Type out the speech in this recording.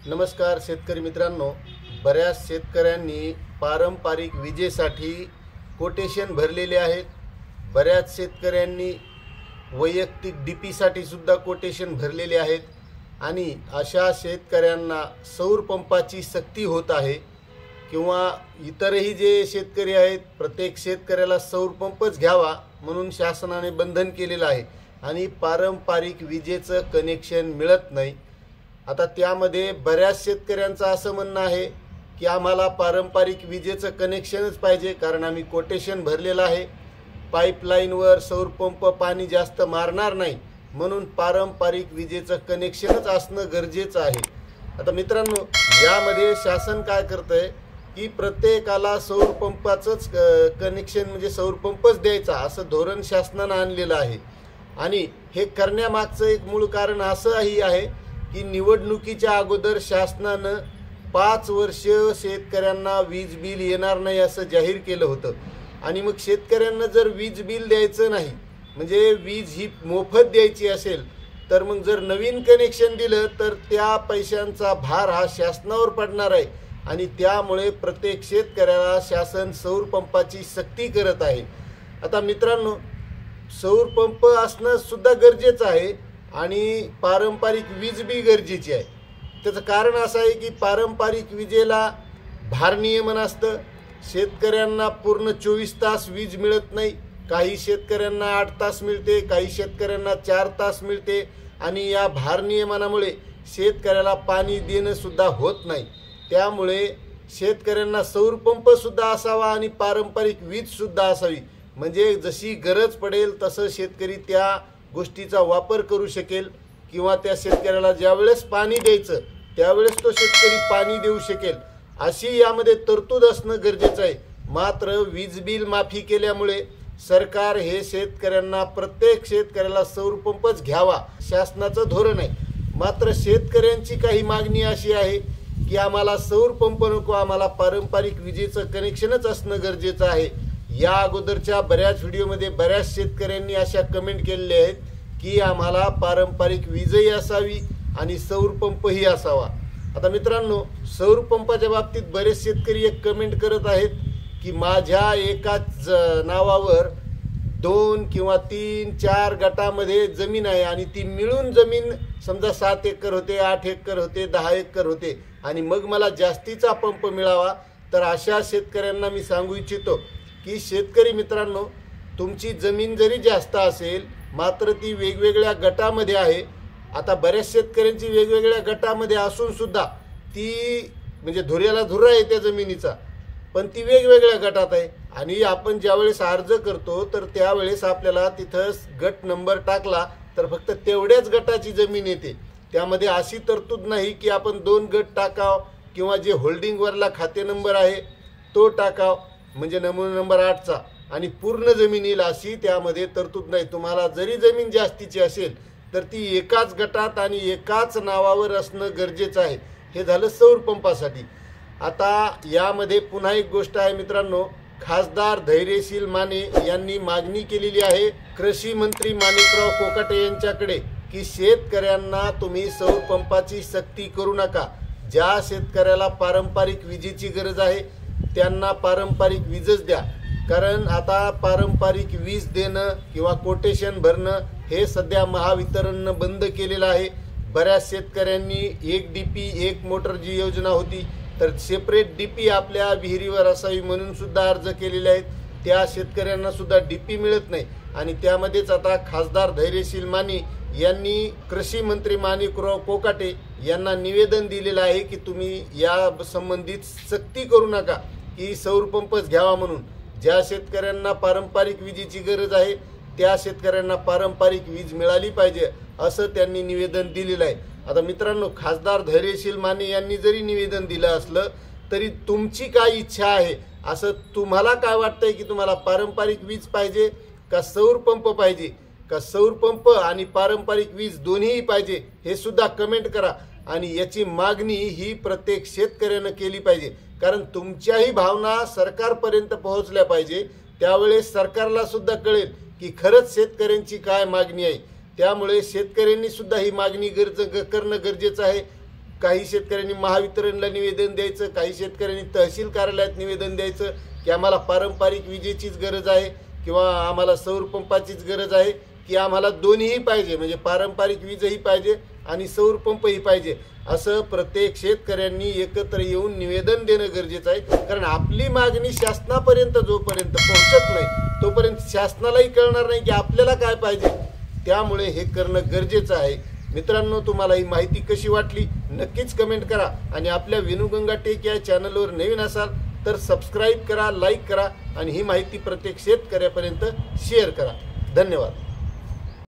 नमस्कार शेतकरी मित्रांनो, बऱ्याच शेतकऱ्यांनी पारंपरिक विजेसाठी कोटेशन भरलेले आहेत। बऱ्याच शेतकऱ्यांनी वैयक्तिक डीपीसाठी सुद्धा कोटेशन भरलेले आहेत आणि अशा शेतकऱ्यांना सौर पंपाची सक्ती होत आहे किंवा इतरही जे शेतकरी आहेत प्रत्येक शेतकऱ्याला सौर पंपच घ्यावा म्हणून शासनाने बंधन केलेलं आहे आणि पारंपरिक विजेचं कनेक्शन मिळत नाही। आता त्यामध्ये बऱ्याच शेतकऱ्यांचं असं म्हणणं आहे की आम्हाला पारंपरिक विजेचं कनेक्शनच पाहिजे, कारण आम्ही कोटेशन भरलेलं आहे। पाईपलाईनवर सौर पंप पाणी जास्त मारणार नाही म्हणून पारंपरिक विजेचं कनेक्शनच असणं गरजेचं आहे। आता मित्रांनो, यामध्ये शासन काय करतंय की प्रत्येकाला सौर पंपाचंच कनेक्शन म्हणजे सौर पंपच द्यायचा असं धोरण शासनानं आणलेलं आहे। आणि हे करण्यामागचं एक मूळ कारण असंही आहे की निवडणुकीच्या अगोदर शासनानं 5 वर्ष शेतकऱ्यांना वीज बिल येणार नाही असं जाहीर केलं होतं आणि मग शेतकऱ्यांना जर वीज बिल द्यायचं नाही म्हणजे वीज ही मोफत द्यायची असेल तर मग जर नवीन कनेक्शन दिलं तर त्या पैशांचा भार हा शासनावर पडणार आहे आणि त्यामुळे प्रत्येक शेतकऱ्याला शासन सौर पंपाची सक्ती करत आहे। आता मित्रांनो, सौर पंप असणं सुद्धा गरजेचं आहे आणि पारंपरिक वीज बी गरजेची आहे। त्याचं कारण असं आहे की पारंपरिक विजेला भारनियमन असतं, शेतकऱ्यांना पूर्ण 24 तास वीज मिळत नाही, काही शेतकऱ्यांना 8 तास मिळते, काही शेतकऱ्यांना 4 तास मिळते आणि या भारनियमनामुळे शेतकऱ्याला पाणी देणं सुद्धा होत नाही। त्यामुळे शेतकऱ्यांना सौर पंप सुद्धा असावा आणि पारंपरिक वीज सुद्धा असावी, म्हणजे जशी गरज पडेल तसं शेतकरी त्या गोष्टीचा वापर करू शकेल किंवा त्या शेतकऱ्याला ज्यावेळेस पाणी द्यायचं त्यावेळेस तो शेतकरी पाणी देऊ शकेल अशी यामध्ये तरतूद असणं गरजेचं आहे। मात्र वीज बिल माफी केल्यामुळे सरकार हे शेतकऱ्यांना प्रत्येक शेतकऱ्याला सौर पंपच घ्यावा शासनाचं धोरण आहे। मात्र शेतकऱ्यांची काही मागणी अशी आहे की आम्हाला सौर पंप नको, आम्हाला पारंपरिक विजेचं कनेक्शनच असणं गरजेचं आहे। या अगोदरच्या बऱ्याच व्हिडिओमध्ये बऱ्याच शेतकऱ्यांनी अशा कमेंट केलेल्या आहेत की आम्हाला पारंपरिक वीजही असावी आणि सौर पंपही असावा। आता मित्रांनो, सौर पंपाच्या बाबतीत बरेच शेतकरी एक कमेंट करत आहेत की माझ्या एकाच नावावर 2 किंवा 3, 4 गटामध्ये जमीन आहे आणि ती मिळून जमीन समजा 7 एकर होते, 8 एकर होते, 10 एकर होते आणि मग मला जास्तीचा पंप मिळावा। तर अशा शेतकऱ्यांना मी सांगू इच्छितो की शेतकरी मित्रांनो, तुमची जमीन जरी जास्त असेल मात्र ती वेगवेगळ्या गटामध्ये आहे। आता बऱ्याच शेतकऱ्यांची वेगवेगळ्या गटामध्ये असून सुद्धा ती म्हणजे धुऱ्याला धुरा आहे त्या जमिनीचा, पण ती वेगवेगळ्या गटात आहे आणि आपण ज्यावेळेस अर्ज करतो तर त्यावेळेस आपल्याला तिथं गट नंबर टाकला तर फक्त तेवढ्याच गटाची जमीन येते। त्यामध्ये अशी तरतूद नाही की आपण 2 गट टाकाव किंवा जे होल्डिंगवरला खाते नंबर आहे तो टाकाव म्हणजे नमुना नंबर 8चा आणि पूर्ण जमीन येईल अशी त्यामध्ये तरतूद नाही। तुम्हाला जरी जमीन जास्तीची असेल तर ती एकाच गटात आणि एकाच नावावर असणं गरजेचं आहे। हे झालं सौर पंपासाठी। आता यामध्ये पुन्हा एक गोष्ट आहे मित्रांनो, खासदार धैर्यशील माने यांनी मागणी केलेली आहे कृषी मंत्री माणिकराव कोकाटे यांच्याकडे की शेतकऱ्यांना तुम्ही सौर पंपाची सक्ती करू नका। ज्या शेतकऱ्याला पारंपरिक विजेची गरज आहे त्यांना पारंपरिक वीजच द्या, कारण आता पारंपरिक वीज देणं किंवा कोटेशन भरणं हे सध्या महावितरणनं बंद केलेलं आहे। बऱ्याच शेतकऱ्यांनी 1 डीपी 1 मोटर जी योजना होती तर सेपरेट डीपी आपल्या विहिरीवर असावी म्हणून सुद्धा अर्ज केलेले आहेत, त्या शेतकऱ्यांना सुद्धा डीपी मिळत नाही आणि त्यामध्येच आता खासदार धैर्यशील माने यांनी कृषी मंत्री माणिकराव कोकाटे यांना निवेदन दिलेलं आहे की तुम्ही या संबंधित सक्ती करू नका की सौर पंपच घ्यावा म्हणून। ज्या शेतकऱ्यांना पारंपरिक विजेची गरज आहे त्या शेतकऱ्यांना पारंपरिक वीज मिळाली पाहिजे असं त्यांनी निवेदन दिलेलं आहे। आता मित्रांनो, खासदार धैर्यशील माने यांनी जरी निवेदन दिलं असलं तरी तुमची काय इच्छा आहे, असं तुम्हाला काय वाटतंय की तुम्हाला पारंपरिक वीज पाहिजे का सौर पंप पाहिजे, का सौर पंप आणि पारंपरिक वीज दोन्हीही पाहिजे हे सुद्धा कमेंट करा आणि याची मागणी ही प्रत्येक शेतकऱ्यानं केली पाहिजे, कारण तुमच्याही भावना सरकारपर्यंत पोहोचल्या पाहिजे। त्यावेळेस सरकारला सुद्धा कळेल की खरंच शेतकऱ्यांची काय मागणी आहे। त्यामुळे शेतकऱ्यांनी सुद्धा ही मागणी करणं गरजेचं आहे। काही शेतकऱ्यांनी महावितरणला निवेदन द्यायचं, काही शेतकऱ्यांनी तहसील कार्यालयात निवेदन द्यायचं की आम्हाला पारंपरिक विजेचीच गरज आहे किंवा आम्हाला सौर पंपाचीच गरज आहे, की आम्हाला दोन्हीही पाहिजे, म्हणजे पारंपरिक वीजही पाहिजे आणि सौर पंपही पाहिजे, असं प्रत्येक शेतकऱ्यांनी एकत्र येऊन निवेदन देणं गरजेचं आहे. कारण आपली मागणी शासनापर्यंत जोपर्यंत पोहोचत नाही तोपर्यंत शासनालाही कळणार नाही की आपल्याला काय पाहिजे. त्यामुळे हे करणं गरजेचं आहे. मित्रांनो, तुम्हाला ही माहिती कशी वाटली नक्कीच कमेंट करा आणि आपल्या विनुगंगा टेक या चॅनलवर नवीन असाल तर सबस्क्राईब करा, लाईक करा आणि ही माहिती प्रत्येक शेतकऱ्यापर्यंत शेअर करा. धन्यवाद.